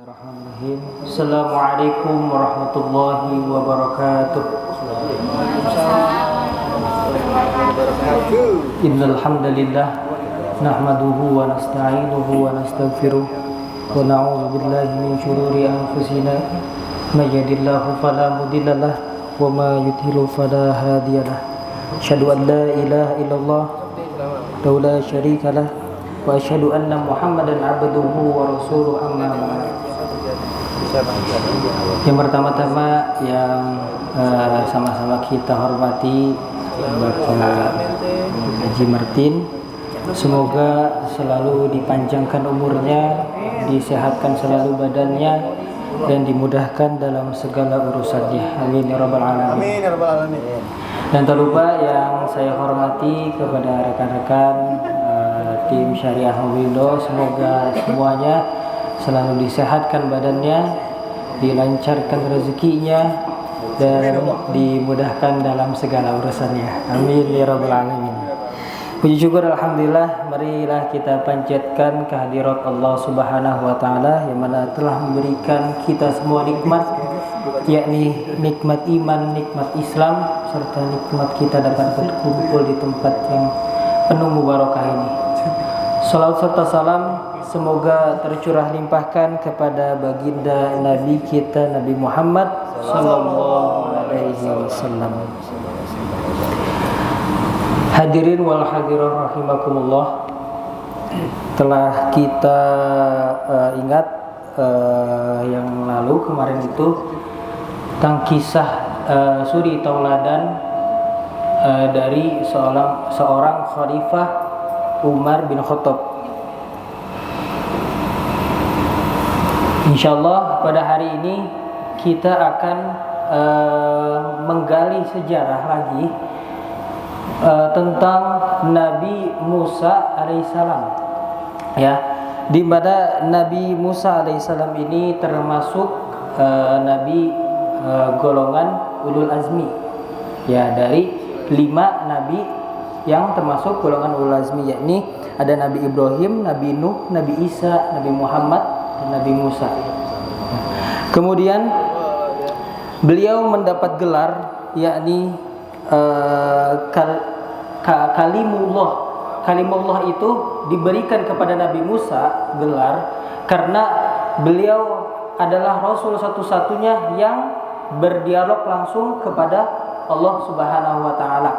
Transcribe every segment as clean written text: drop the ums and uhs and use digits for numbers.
Bismillahirrahmanirrahim. Assalamualaikum warahmatullahi wabarakatuh. Innal hamdalillah nahmaduhu wa nasta'inuhu wa nastaghfiruh wa na'udzu billahi min shururi anfusina may yahdihillahu fala mudhillalah wa may yudhlil fala hadiyalah. Asyhadu an la ilaha illallah wa la syarikalah wa asyhadu anna Muhammadan abduhu wa rasuluhu amma ba'd. Yang pertama-tama yang sama-sama kita hormati Bapak Haji Martin, semoga selalu dipanjangkan umurnya, disehatkan selalu badannya, dan dimudahkan dalam segala urusannya. Amin ya rabbal alamin. Amin ya rabbal alamin. Dan tak lupa yang saya hormati kepada rekan-rekan tim Syariah Windo, semoga semuanya selalu disehatkan badannya, dilancarkan rezekinya, dan dimudahkan dalam segala urusannya. Amin ya rabbal alamin. Puji syukur alhamdulillah, marilah kita panjatkan kehadirat Allah Subhanahu wa taala yang mana telah memberikan kita semua nikmat, yakni nikmat iman, nikmat Islam, serta nikmat kita dapat berkumpul di tempat yang penuh mubarakah ini. Salawat serta salam semoga tercurah limpahkan kepada baginda Nabi kita Nabi Muhammad sallallahu alaihi wasallam. Hadirin wal hadirat rahimakumullah, telah kita ingat yang lalu kemarin itu tentang kisah suri tauladan dari seorang khalifah Umar bin Khattab. Insyaallah pada hari ini kita akan menggali sejarah lagi tentang Nabi Musa alaihissalam, ya, di mana Nabi Musa alaihissalam ini termasuk nabi golongan ulul azmi, ya, dari 5 nabi yang termasuk golongan ulul azmi, yakni ada Nabi Ibrahim, Nabi Nuh, Nabi Isa, Nabi Muhammad, dan Nabi Musa. Kemudian beliau mendapat gelar yakni Kalimullah. Kalimullah itu diberikan kepada Nabi Musa gelar karena beliau adalah Rasul satu-satunya yang berdialog langsung kepada Allah Subhanahu wa taala.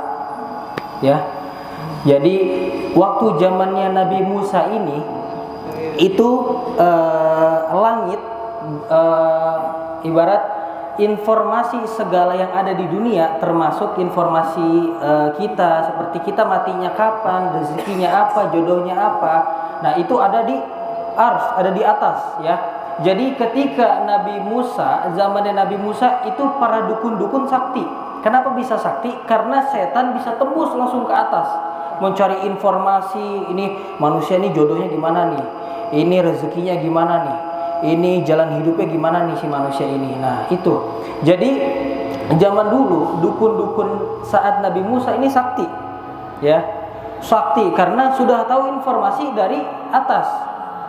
Ya. Jadi waktu zamannya Nabi Musa ini itu langit ibarat informasi segala yang ada di dunia, termasuk informasi kita, seperti kita matinya kapan, rezekinya apa, jodohnya apa. Nah, itu ada di ars, ada di atas, ya. Jadi ketika Nabi Musa, zamannya Nabi Musa itu para dukun-dukun sakti. Kenapa bisa sakti? Karena setan bisa tembus langsung ke atas, mencari informasi, ini manusia ini jodohnya di mana nih? Ini rezekinya gimana nih? Ini jalan hidupnya gimana nih si manusia ini. Nah itu, jadi zaman dulu dukun-dukun saat Nabi Musa ini sakti, ya, sakti karena sudah tahu informasi dari atas,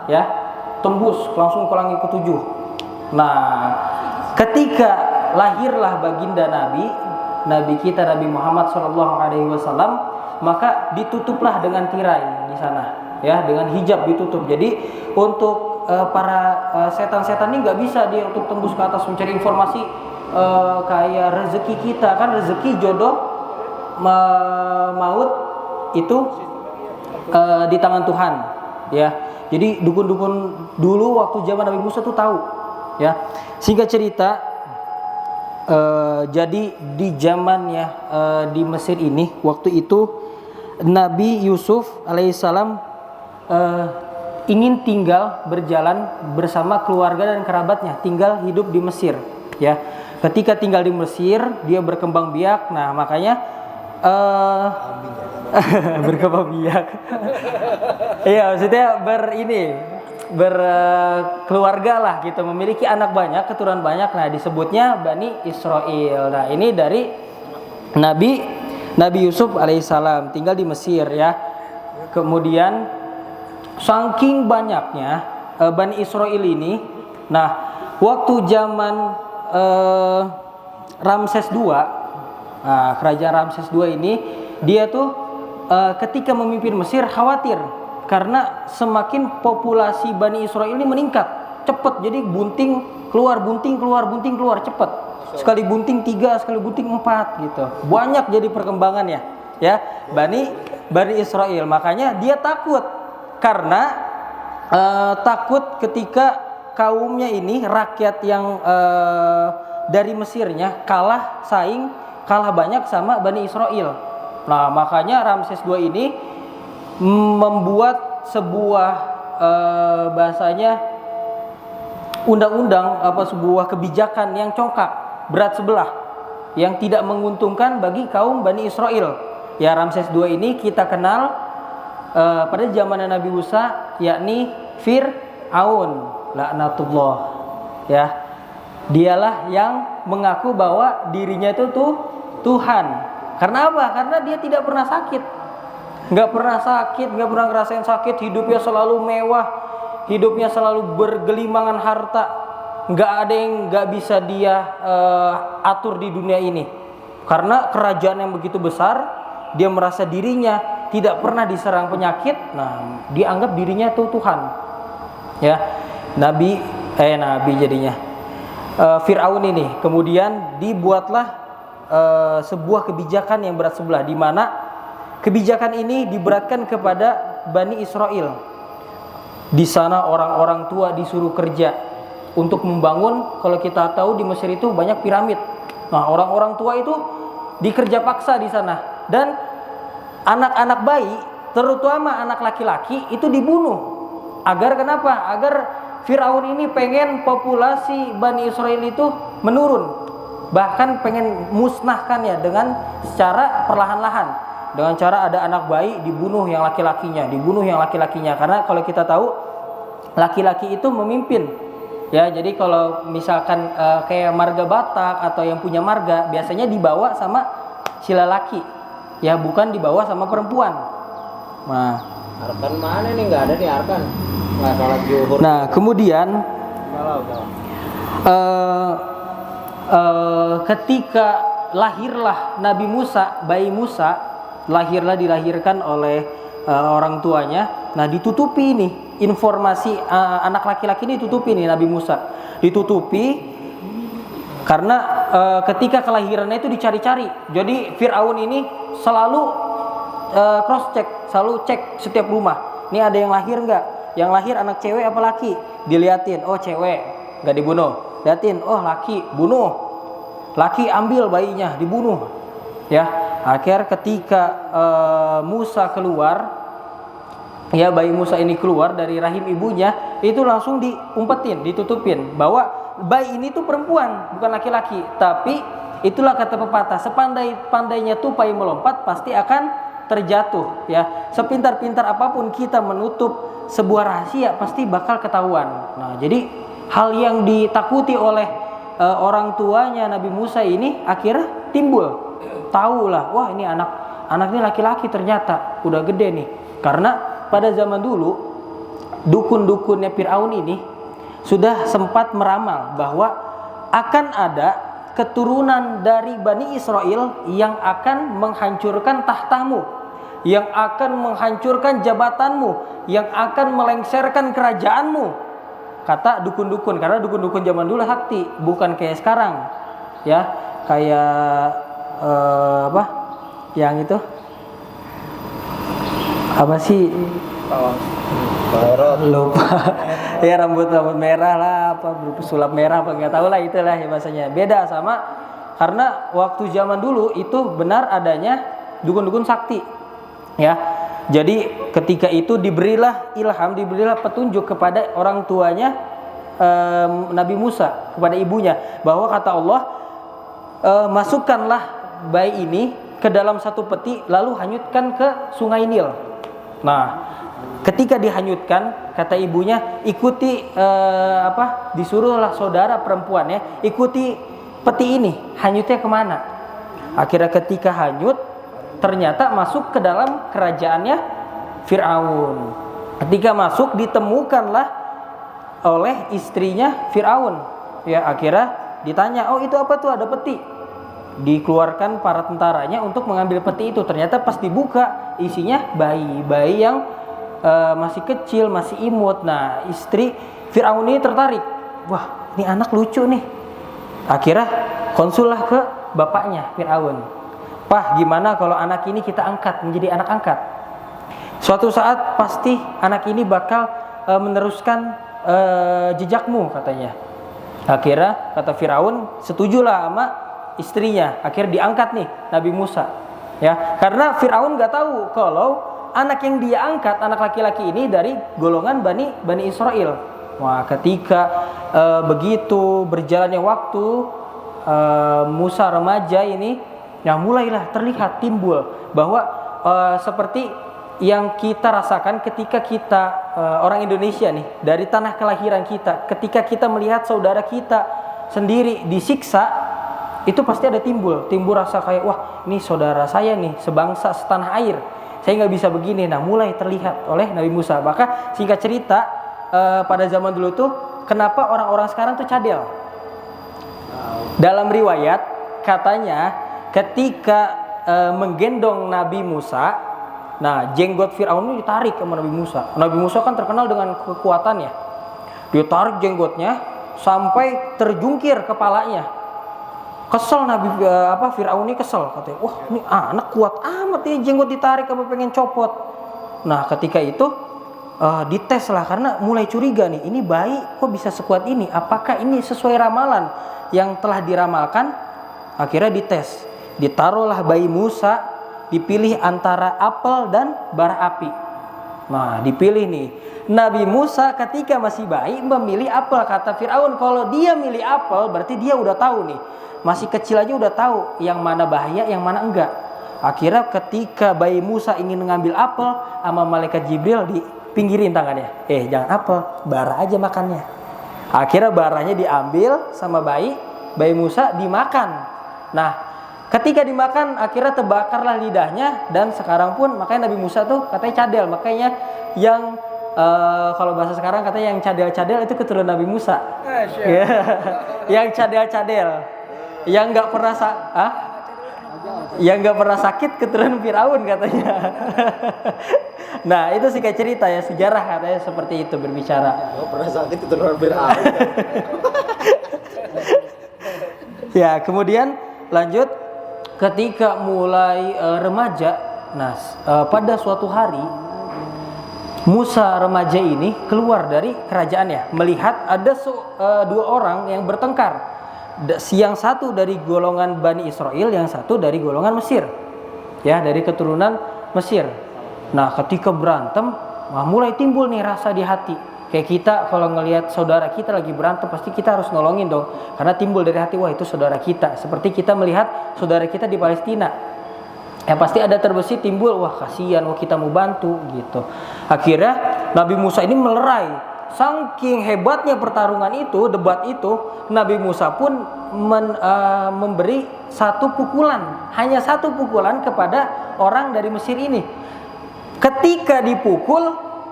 ya, tembus langsung ke langit ketujuh. Nah ketika lahirlah baginda Nabi kita Nabi Muhammad SAW, maka ditutuplah dengan tirai di sana, ya, dengan hijab ditutup. Jadi untuk para setan-setan ini nggak bisa dia untuk tembus ke atas mencari informasi kayak rezeki kita, kan rezeki jodoh maut itu di tangan Tuhan, ya. Jadi dukun-dukun dulu waktu zaman Nabi Musa tuh tahu, ya. Singkat cerita, jadi di zamannya di Mesir ini waktu itu Nabi Yusuf alaihissalam ingin tinggal berjalan bersama keluarga dan kerabatnya, tinggal hidup di Mesir, ya. Ketika tinggal di Mesir dia berkembang biak. Nah makanya berkembang biak iya, maksudnya berkeluarga lah gitu, memiliki anak banyak, keturunan banyak. Nah disebutnya Bani Israel. Nah ini dari Nabi Yusuf alaihissalam tinggal di Mesir, ya. Kemudian saking banyaknya Bani Israel ini Nah, waktu zaman Ramses II, kerajaan Ramses II ini, dia tuh ketika memimpin Mesir khawatir karena semakin populasi Bani Israel ini meningkat cepat, jadi bunting keluar cepat. Sekali bunting 3, sekali bunting 4 gitu. Banyak jadi perkembangannya, ya Bani Israel. Makanya dia takut karena takut ketika kaumnya ini, rakyat yang dari Mesirnya kalah banyak sama Bani Israel. Nah, makanya Ramses II ini membuat sebuah bahasanya undang-undang, sebuah kebijakan yang congkak, berat sebelah, yang tidak menguntungkan bagi kaum Bani Israel. Ya, Ramses II ini kita kenal pada zaman Nabi Musa, yakni Fir'aun laknatullah. Ya, dialah yang mengaku bahwa dirinya itu Tuhan. Karena apa? Karena dia tidak pernah sakit, nggak pernah ngerasain sakit. Hidupnya selalu mewah, hidupnya selalu bergelimangan harta. Nggak ada yang nggak bisa dia atur di dunia ini. Karena kerajaan yang begitu besar, dia merasa dirinya tidak pernah diserang penyakit. Nah, dia anggap dirinya itu Tuhan. Ya, nabi jadinya. Fir'aun ini kemudian dibuatlah sebuah kebijakan yang berat sebelah, di mana kebijakan ini diberatkan kepada Bani Israel. Di sana orang-orang tua disuruh kerja untuk membangun. Kalau kita tahu di Mesir itu banyak piramid. Nah, orang-orang tua itu dikerja paksa di sana, dan anak-anak bayi, terutama anak laki-laki itu dibunuh. Agar kenapa? Agar Fir'aun ini pengen populasi Bani Israel itu menurun. Bahkan pengen musnahkan ya dengan secara perlahan-lahan. Dengan cara ada anak bayi dibunuh yang laki-lakinya. Karena kalau kita tahu laki-laki itu memimpin. Ya, jadi kalau misalkan kayak marga Batak atau yang punya marga, biasanya dibawa sama si laki. Ya, bukan dibawa sama perempuan. Nah, Arkan mana nih? Nggak ada nih Arkan. Nggak salat zuhur. Nah, kemudian ketika lahirlah Nabi Musa, bayi Musa dilahirkan oleh orang tuanya. Nah, ditutupi ini informasi anak laki-laki ini, ditutupi nih Nabi Musa. Ditutupi karena ketika kelahirannya itu dicari-cari. Jadi Fir'aun ini selalu cross check, selalu cek setiap rumah. Ini ada yang lahir nggak? Yang lahir anak cewek apa laki? Diliatin, oh cewek, nggak dibunuh. Liatin, oh laki, bunuh. Laki ambil bayinya, dibunuh. Ya, akhir ketika Musa keluar, ya bayi Musa ini keluar dari rahim ibunya, itu langsung diumpetin, ditutupin bahwa bayi ini tuh perempuan, bukan laki-laki. Tapi itulah kata pepatah, sepandai-pandainya tupai melompat pasti akan terjatuh. Ya, sepintar-pintar apapun kita menutup sebuah rahasia pasti bakal ketahuan. Nah, jadi hal yang ditakuti oleh orang tuanya Nabi Musa ini akhirnya timbul. Tahulah, wah ini anak ini laki-laki, ternyata udah gede nih. Karena pada zaman dulu dukun-dukunnya Fir'aun ini sudah sempat meramal bahwa akan ada keturunan dari Bani Israel yang akan menghancurkan tahtamu, yang akan menghancurkan jabatanmu, yang akan melengsarkan kerajaanmu. Kata dukun-dukun, karena dukun-dukun zaman dulu sakti, bukan kayak sekarang. Ya, kayak yang itu apa sih? Lupa. Ya, rambut merah lah, sulap merah apa nggak tahu lah, itulah ya bahasanya. Beda sama, karena waktu zaman dulu itu benar adanya dukun-dukun sakti. Ya, jadi ketika itu diberilah ilham, diberilah petunjuk kepada orang tuanya Nabi Musa, kepada ibunya, bahwa kata Allah, masukkanlah bayi ini ke dalam satu peti, lalu hanyutkan ke sungai Nil. Nah, ketika dihanyutkan, kata ibunya, ikuti disuruhlah saudara perempuannya ikuti peti ini, hanyutnya kemana. Akhirnya ketika hanyut, ternyata masuk ke dalam kerajaannya Fir'aun. Ketika masuk, ditemukanlah oleh istrinya Firaun. Ya, akhirnya ditanya, "Oh, itu apa tuh? Ada peti." Dikeluarkan para tentaranya untuk mengambil peti itu. Ternyata pas dibuka isinya bayi yang masih kecil, masih imut. Nah, istri Firaun ini tertarik. Wah, ini anak lucu nih. Akhirnya konsullah ke bapaknya Firaun. "Pak, gimana kalau anak ini kita angkat menjadi anak angkat? Suatu saat pasti anak ini bakal meneruskan jejakmu," katanya. Akhirnya kata Firaun, setujulah sama istrinya. Akhirnya diangkat nih Nabi Musa. Ya, karena Firaun nggak tahu kalau anak yang dia angkat, anak laki-laki ini dari golongan Bani Israel. Wah, ketika begitu berjalannya waktu, Musa remaja ini, ya mulailah terlihat timbul bahwa seperti yang kita rasakan ketika kita orang Indonesia nih, dari tanah kelahiran kita, ketika kita melihat saudara kita sendiri disiksa, itu pasti ada timbul rasa kayak, wah ini saudara saya nih, sebangsa setanah air, saya nggak bisa begini. Nah, mulai terlihat oleh Nabi Musa. Maka singkat cerita, pada zaman dulu tuh kenapa orang-orang sekarang tuh cadel? Dalam riwayat katanya ketika menggendong Nabi Musa, nah jenggot Firaun ini ditarik sama Nabi Musa. Nabi Musa kan terkenal dengan kekuatannya. Dia tarik jenggotnya sampai terjungkir kepalanya. Kesel Firaun ini kesel, katanya, "Wah, ini anak kuat amat ya, jenggot ditarik apa pengen copot." Nah, ketika itu dites lah, karena mulai curiga nih, ini bayi kok bisa sekuat ini? Apakah ini sesuai ramalan yang telah diramalkan? Akhirnya dites. Ditaruhlah bayi Musa, dipilih antara apel dan bara api. Nah, dipilih nih. Nabi Musa ketika masih bayi memilih apel. Kata Firaun, kalau dia milih apel berarti dia udah tahu nih. Masih kecil aja udah tahu yang mana bahaya, yang mana enggak. Akhirnya ketika bayi Musa ingin mengambil apel, sama malaikat Jibril dipinggirin tangannya. Jangan apel, bara aja makannya. Akhirnya baranya diambil sama bayi Musa dimakan. Nah, ketika dimakan akhirnya terbakarlah lidahnya, dan sekarang pun makanya Nabi Musa tuh katanya cadel. Makanya yang kalau bahasa sekarang katanya yang cadel-cadel itu keturunan Nabi Musa. Yang cadel-cadel, yang nggak pernah sakit keturunan Firaun katanya. Nah, itu sih kayak cerita ya, sejarah katanya seperti itu berbicara. Nggak pernah sakit keturunan Firaun. Ya, kemudian lanjut ketika mulai remaja. Nah, pada suatu hari Musa remaja ini keluar dari kerajaannya, melihat ada dua orang yang bertengkar. Yang satu dari golongan Bani Israel, yang satu dari golongan Mesir. Ya, dari keturunan Mesir. Nah, ketika berantem, mulai timbul nih rasa di hati. Kayak kita kalau ngelihat saudara kita lagi berantem, pasti kita harus nolongin dong. Karena timbul dari hati, wah itu saudara kita. Seperti kita melihat saudara kita di Palestina. Ya pasti ada terbesit timbul, wah kasihan, wah kita mau bantu gitu. Akhirnya Nabi Musa ini melerai. Saking hebatnya pertarungan itu, debat itu, Nabi Musa pun memberi satu pukulan, hanya satu pukulan kepada orang dari Mesir ini. Ketika dipukul,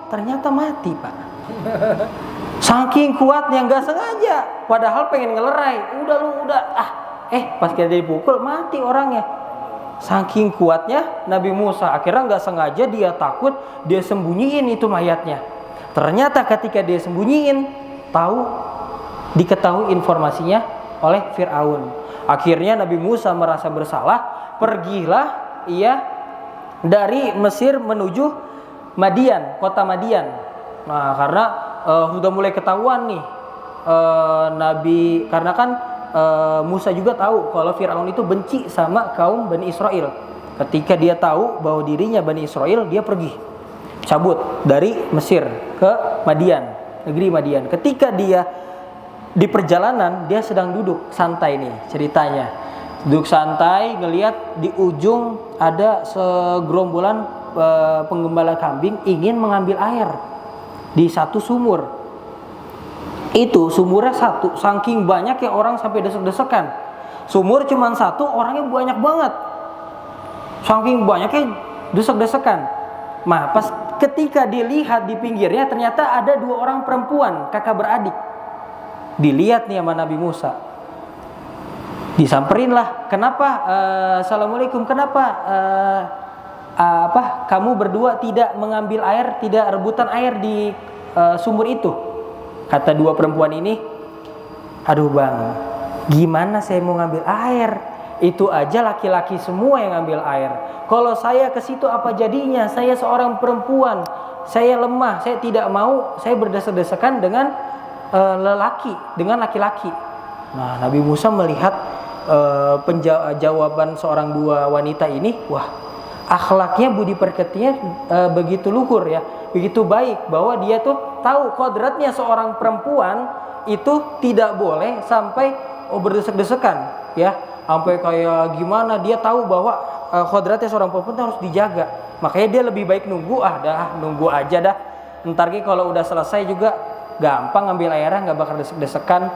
ternyata mati, Pak. Saking kuatnya, nggak sengaja, padahal pengen ngelerai. Pas kita dipukul mati orangnya. Saking kuatnya Nabi Musa, akhirnya nggak sengaja dia takut, dia sembunyiin itu mayatnya. Ternyata ketika dia sembunyiin, diketahui informasinya oleh Firaun. Akhirnya Nabi Musa merasa bersalah, pergilah ia dari Mesir menuju Madian, kota Madian. Nah, karena sudah mulai ketahuan nih karena kan Musa juga tahu kalau Firaun itu benci sama kaum Bani Israel. Ketika dia tahu bahwa dirinya Bani Israel, dia pergi cabut dari Mesir ke Madian, negeri Madian. Ketika dia di perjalanan, dia sedang duduk santai nih ceritanya. Duduk santai, ngelihat di ujung ada segerombolan penggembala kambing ingin mengambil air di satu sumur. Itu sumurnya satu, saking banyaknya orang sampai desek-desekan. Sumur cuma satu, orangnya banyak banget. Saking banyaknya desek-desekan. Nah, pas ketika dilihat di pinggirnya ternyata ada 2 orang perempuan, kakak beradik. Dilihat nih sama Nabi Musa. Disamperin lah, kenapa? Assalamualaikum, kenapa? Kamu berdua tidak mengambil air, tidak rebutan air di sumur itu? Kata 2 perempuan ini, aduh bang, gimana saya mau ngambil air? Itu aja laki-laki semua yang ngambil air. Kalau saya ke situ apa jadinya? Saya seorang perempuan, saya lemah, saya tidak mau, saya berdesak-desakan dengan laki-laki. Nah, Nabi Musa melihat jawaban seorang 2 wanita ini, wah, akhlaknya, budi pekertinya begitu luhur ya, begitu baik, bahwa dia tuh tahu kodratnya seorang perempuan itu tidak boleh sampai berdesak-desakan ya, sampai kayak gimana. Dia tahu bahwa kodratnya seorang perempuan harus dijaga, makanya dia lebih baik nunggu aja dah, ntar kalau udah selesai juga gampang ngambil airnya, nggak bakal desek-desekan.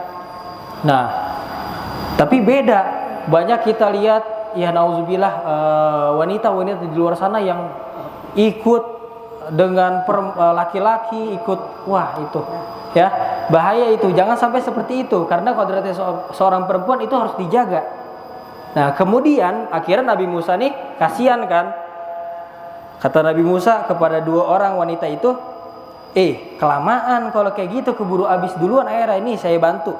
Nah, tapi beda, banyak kita lihat ya, nauzubillah, wanita-wanita di luar sana yang ikut dengan laki-laki, ikut, wah itu ya bahaya itu. Jangan sampai seperti itu, karena kodratnya seorang perempuan itu harus dijaga. Nah, kemudian akhirnya Nabi Musa nih kasihan kan, kata Nabi Musa kepada 2 orang wanita itu, kelamaan kalau kayak gitu, keburu habis duluan airnya, ini saya bantu.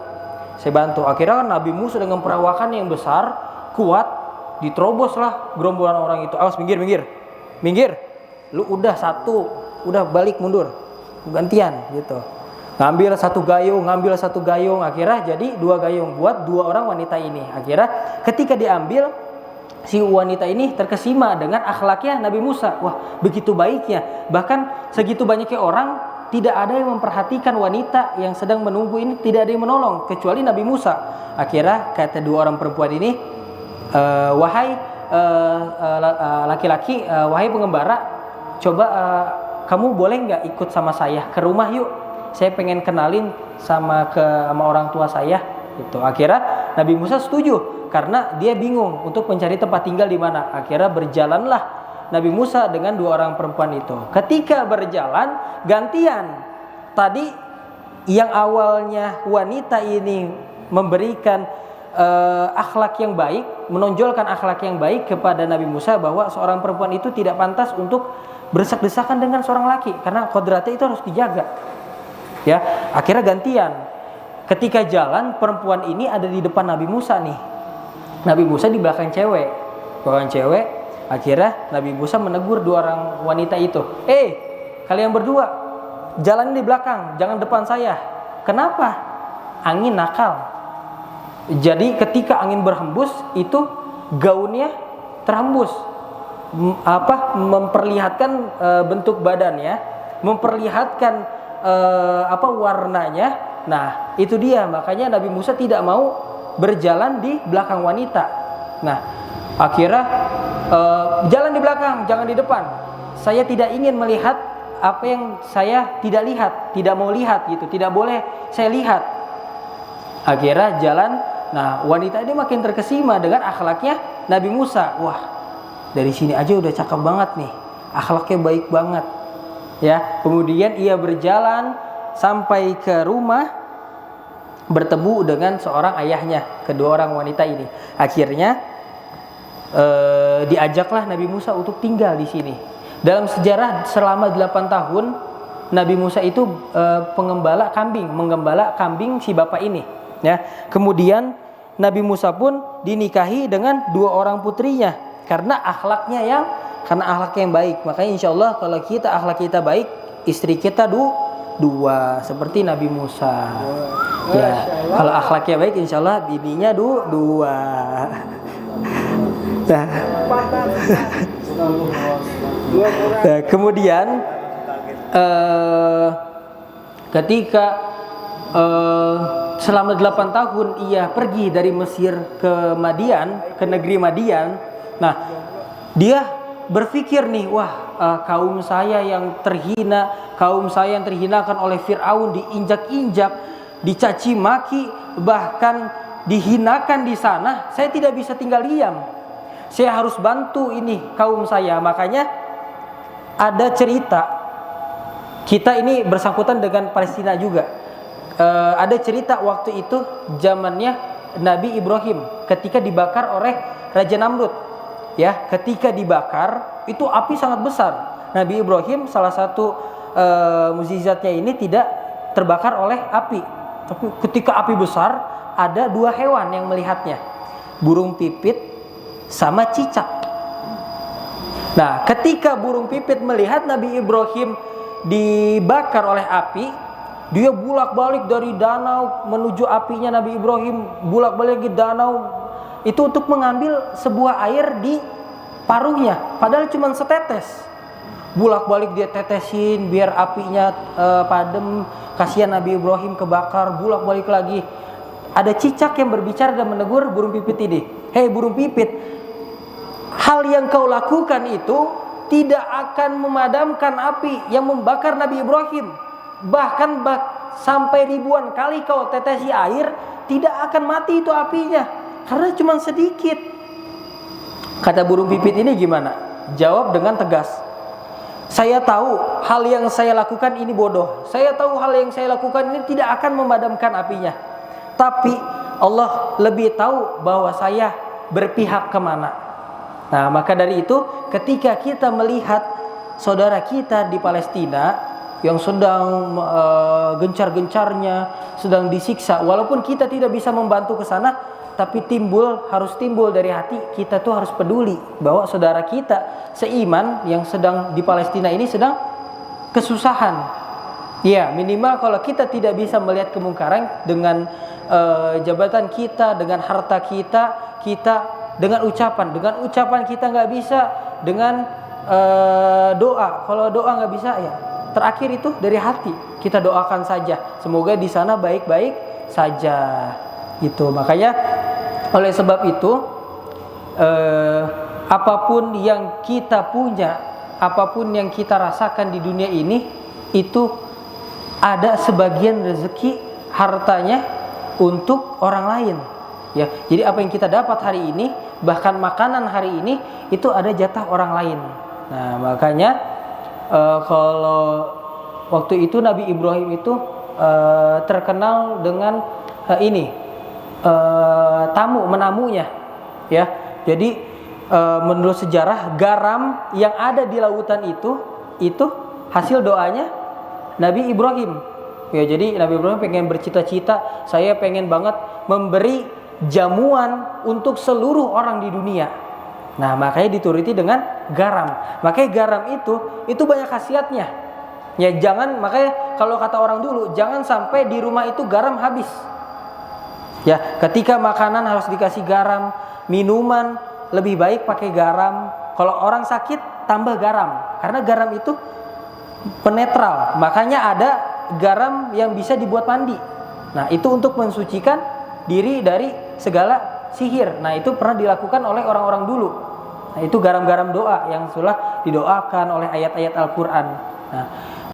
Akhirnya Nabi Musa dengan perawakan yang besar, kuat, diterobos lah gerombolan orang itu. Awas, minggir, lu udah satu, udah balik mundur, gantian gitu. Ngambil satu gayung, akhirnya jadi 2 gayung buat 2 orang wanita ini. Akhirnya ketika diambil, si wanita ini terkesima dengan akhlaknya Nabi Musa. Wah, begitu baiknya, bahkan segitu banyaknya orang tidak ada yang memperhatikan wanita yang sedang menunggu ini, tidak ada yang menolong kecuali Nabi Musa. Akhirnya kata 2 orang perempuan ini, wahai laki-laki, wahai pengembara, coba kamu boleh nggak ikut sama saya ke rumah yuk, saya pengen kenalin sama orang tua saya gitu. Akhirnya Nabi Musa setuju karena dia bingung untuk mencari tempat tinggal di mana. Akhirnya berjalanlah Nabi Musa dengan 2 orang perempuan itu. Ketika berjalan gantian, tadi yang awalnya wanita ini memberikan akhlak yang baik, menonjolkan akhlak yang baik kepada Nabi Musa, bahwa seorang perempuan itu tidak pantas untuk berdesak-desakan dengan seorang laki karena kodratnya itu harus dijaga. Ya, akhirnya gantian. Ketika jalan, perempuan ini ada di depan Nabi Musa nih. Nabi Musa di belakang cewek. Akhirnya Nabi Musa menegur 2 orang wanita itu. Kalian berdua jalan di belakang, jangan depan saya. Kenapa? Angin nakal. Jadi ketika angin berhembus itu gaunnya terhembus, memperlihatkan bentuk badannya, memperlihatkan warnanya. Nah, itu dia, makanya Nabi Musa tidak mau berjalan di belakang wanita. Nah, akhirnya jalan di belakang, jangan di depan. Saya tidak ingin melihat apa yang saya tidak lihat, tidak mau lihat gitu, tidak boleh saya lihat. Akhirnya jalan. Nah, wanita ini makin terkesima dengan akhlaknya Nabi Musa. Wah, dari sini aja udah cakep banget nih, akhlaknya baik banget ya. Kemudian ia berjalan sampai ke rumah, bertemu dengan seorang ayahnya, kedua orang wanita ini. Akhirnya diajaklah Nabi Musa untuk tinggal di sini. Dalam sejarah selama 8 tahun Nabi Musa itu menggembala kambing si bapak ini ya. Kemudian Nabi Musa pun dinikahi dengan 2 orang putrinya karena akhlaknya yang baik. Makanya insya Allah kalau akhlak kita baik, istri kita 2 seperti Nabi Musa. Ya, kalau akhlaknya baik insya Allah bininya 2. Nah, kemudian ketika selama 8 tahun ia pergi dari Mesir ke Madian, ke negeri Madian. Nah, dia berpikir nih, kaum saya yang terhina, kaum saya yang terhinakan oleh Fir'aun, diinjak-injak, dicaci maki, bahkan dihinakan di sana, saya tidak bisa tinggal diam. Saya harus bantu ini kaum saya. Makanya ada cerita kita ini bersangkutan dengan Palestina juga. Ada cerita waktu itu zamannya Nabi Ibrahim ketika dibakar oleh Raja Namrud. Ya, ketika dibakar itu api sangat besar. Nabi Ibrahim salah satu mukjizatnya ini tidak terbakar oleh api. Tapi ketika api besar ada dua hewan yang melihatnya. Burung pipit sama cicak. Nah, ketika burung pipit melihat Nabi Ibrahim dibakar oleh api, dia bolak-balik dari danau menuju apinya Nabi Ibrahim, bolak-balik di danau itu untuk mengambil sebuah air di paruhnya, padahal cuma setetes. Bolak-balik dia tetesin biar apinya padam, kasihan Nabi Ibrahim kebakar, bolak-balik lagi. Ada cicak yang berbicara dan menegur burung pipit ini. Hei burung pipit, hal yang kau lakukan itu tidak akan memadamkan api yang membakar Nabi Ibrahim. Bahkan sampai ribuan kali kau tetesi air, tidak akan mati itu apinya, karena cuma sedikit. Kata burung pipit ini gimana? Jawab dengan tegas. Saya tahu hal yang saya lakukan ini bodoh. Saya tahu hal yang saya lakukan ini tidak akan memadamkan apinya. Tapi Allah lebih tahu bahwa saya berpihak kemana. Nah, maka dari itu ketika kita melihat saudara kita di Palestina yang sedang gencar-gencarnya, sedang disiksa, walaupun kita tidak bisa membantu ke sana, tapi harus timbul dari hati kita tuh harus peduli bahwa saudara kita seiman yang sedang di Palestina ini sedang kesusahan. Ya, minimal kalau kita tidak bisa melihat kemungkaran dengan jabatan kita, dengan harta kita dengan ucapan kita nggak bisa, dengan doa. Kalau doa nggak bisa, ya terakhir itu dari hati kita doakan saja. Semoga di sana baik-baik saja. Gitu. Makanya oleh sebab itu apapun yang kita punya, apapun yang kita rasakan di dunia ini, itu ada sebagian rezeki hartanya untuk orang lain. Ya, jadi apa yang kita dapat hari ini, bahkan makanan hari ini, itu ada jatah orang lain. Nah, makanya kalau waktu itu Nabi Ibrahim itu terkenal dengan menamunya. Ya, jadi menurut sejarah garam yang ada di lautan itu hasil doanya Nabi Ibrahim. Ya, jadi Nabi Ibrahim pengen bercita-cita, saya pengen banget memberi jamuan untuk seluruh orang di dunia. Nah, makanya dituruti dengan garam. Makanya garam itu banyak khasiatnya. Ya, makanya kalau kata orang dulu, jangan sampai di rumah itu garam habis. Ya, ketika makanan harus dikasih garam, minuman lebih baik pakai garam. Kalau orang sakit tambah garam, karena garam itu penetral. Makanya ada garam yang bisa dibuat mandi. Nah, itu untuk mensucikan diri dari segala sihir. Nah, itu pernah dilakukan oleh orang-orang dulu. Nah, itu garam-garam doa yang sudah didoakan oleh ayat-ayat Al-Quran. Nah,